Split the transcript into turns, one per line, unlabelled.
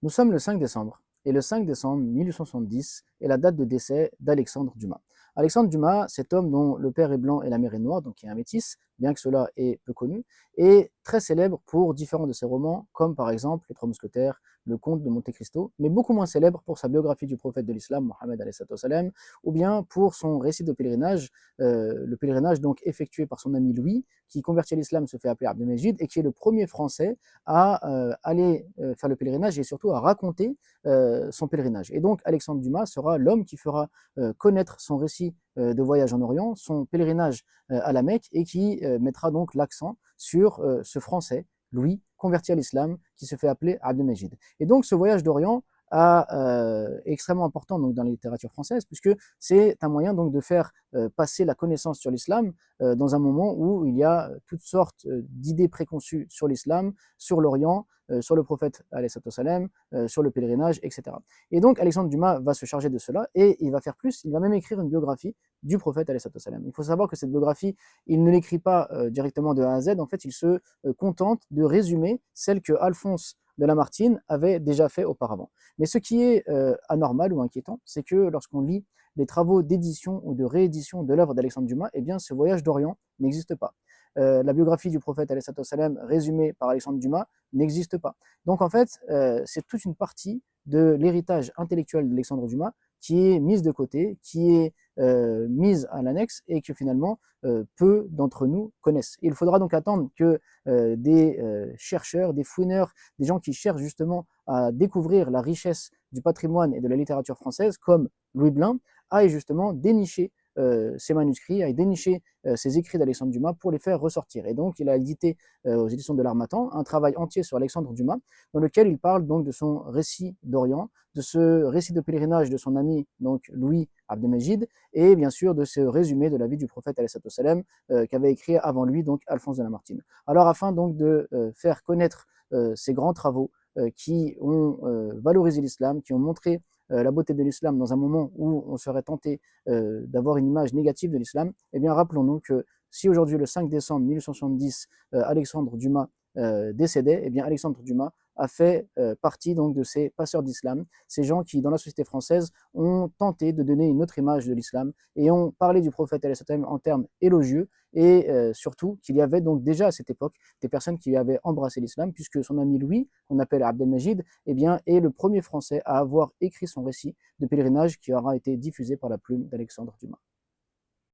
Nous sommes le 5 décembre, et le 5 décembre 1870 est la date de décès d'Alexandre Dumas. Alexandre Dumas, cet homme dont le père est blanc et la mère est noire, donc qui est un métis, bien que cela est peu connu, est très célèbre pour différents de ses romans, comme par exemple Les Trois Mousquetaires, Le Comte de Monte Cristo, mais beaucoup moins célèbre pour sa biographie du prophète de l'islam, Mohammed alayhi salam, ou bien pour son récit de pèlerinage, le pèlerinage donc effectué par son ami Louis, qui convertit à l'islam, se fait appeler Abdelmejid, et qui est le premier Français à aller faire le pèlerinage et surtout à raconter son pèlerinage. Et donc Alexandre Dumas sera l'homme qui fera connaître son récit de voyage en Orient, son pèlerinage à la Mecque, et qui mettra donc l'accent sur ce Français, Louis, converti à l'islam, qui se fait appeler Abdelmejid. Et donc ce voyage d'Orient est extrêmement important donc, dans la littérature française, puisque c'est un moyen donc, de faire passer la connaissance sur l'islam dans un moment où il y a toutes sortes d'idées préconçues sur l'islam, sur l'Orient, sur le prophète, salam, sur le pèlerinage, etc. Et donc Alexandre Dumas va se charger de cela, et il va faire plus, il va même écrire une biographie du prophète, salam. Il faut savoir que cette biographie, il ne l'écrit pas directement de A à Z, en fait il se contente de résumer celle que Alphonse de Lamartine avait déjà fait auparavant. Mais ce qui est anormal ou inquiétant, c'est que lorsqu'on lit les travaux d'édition ou de réédition de l'œuvre d'Alexandre Dumas, eh bien ce voyage d'Orient n'existe pas. La biographie du prophète salam résumée par Alexandre Dumas n'existe pas. Donc en fait, c'est toute une partie de l'héritage intellectuel d'Alexandre Dumas qui est mise de côté, qui est mise à l'annexe et que finalement peu d'entre nous connaissent. Il faudra donc attendre que des chercheurs, des fouineurs, des gens qui cherchent justement à découvrir la richesse du patrimoine et de la littérature française, comme Louis Blin, aille justement dénicher ces manuscrits, aille dénicher ces écrits d'Alexandre Dumas pour les faire ressortir. Et donc, il a édité aux éditions de l'Harmattan un travail entier sur Alexandre Dumas, dans lequel il parle donc de son récit d'Orient, de ce récit de pèlerinage de son ami donc Louis Abdelmejid, et bien sûr de ce résumé de la vie du prophète salam qu'avait écrit avant lui donc Alphonse de Lamartine. Alors afin donc de faire connaître ces grands travaux qui ont valorisé l'islam, qui ont montré la beauté de l'islam dans un moment où on serait tenté d'avoir une image négative de l'islam, eh bien rappelons-nous que si aujourd'hui le 5 décembre 1870 Alexandre Dumas décédait, eh bien Alexandre Dumas a fait partie donc de ces passeurs d'islam, ces gens qui dans la société française ont tenté de donner une autre image de l'islam et ont parlé du prophète en termes élogieux, et surtout qu'il y avait donc déjà à cette époque des personnes qui avaient embrassé l'islam, puisque son ami Louis, qu'on appelle Abdelmejid, eh bien, est le premier Français à avoir écrit son récit de pèlerinage qui aura été diffusé par la plume d'Alexandre Dumas.